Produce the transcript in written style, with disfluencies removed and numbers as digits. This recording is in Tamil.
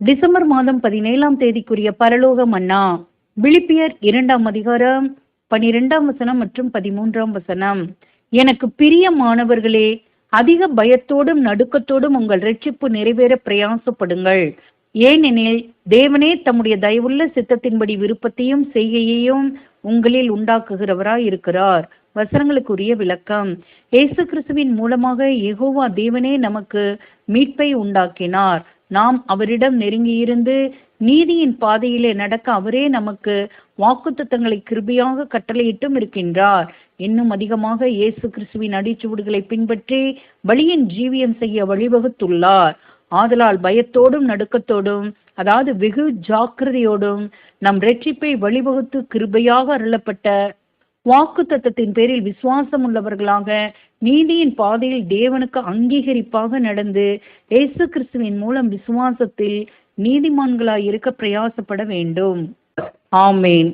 டிசம்பர் மாதம் 17ஆம் தேதிக்குரிய பரலோக மன்னா. பிலிப்பியர் 2ஆம் அதிகாரம் 12ஆம் வசனம் மற்றும் 13ஆம் வசனம். எனக்கு பிரியமானவர்களே, அதிக பயத்தோடும் நடுக்கத்தோடும் உங்கள் இரட்சிப்பு நிறைவேற பிரயாசப்படுங்கள். ஏனெனில் தேவனே தம்முடைய தயவுள்ள சித்தத்தின்படி விருப்பத்தையும் செய்கையையும் உங்களில் உண்டாக்குகிறவராய் இருக்கிறார். வசனங்களுக்குரிய விளக்கம். இயேசு கிறிஸ்துவின் மூலமாக யெகோவா தேவனே நமக்கு மீட்பை உண்டாக்கினார். நாம் அவரிடம் நெருங்கியிருந்து நீதியின் பாதையிலே நடக்க அவரே நமக்கு வாக்குத்தத்தங்களை கிருபையாக கட்டளையிட்டும் இருக்கின்றார். இன்னும் அதிகமாக இயேசு கிறிஸ்துவின் அடிச்சுவடுகளை பின்பற்றி பலியின் ஜீவியம் செய்ய வழிவகுத்துள்ளார். ஆதலால் பயத்தோடும் நடுக்கத்தோடும், அதாவது வெகு ஜாக்கிரதையோடும் நம் இரட்சிப்பை வழிவகுத்து கிருபையாக அருளப்பட்ட வாக்கு தத்தத்தின் பேரில் விசுவாசம் உள்ளவர்களாக நீதியின் பாதையில் தேவனுக்கு அங்கீகரிப்பாக நடந்து இயேசு கிறிஸ்துவின் மூலம் விசுவாசத்தில் நீதிமான்களாய் இருக்க பிரயாசப்பட வேண்டும். ஆமேன்.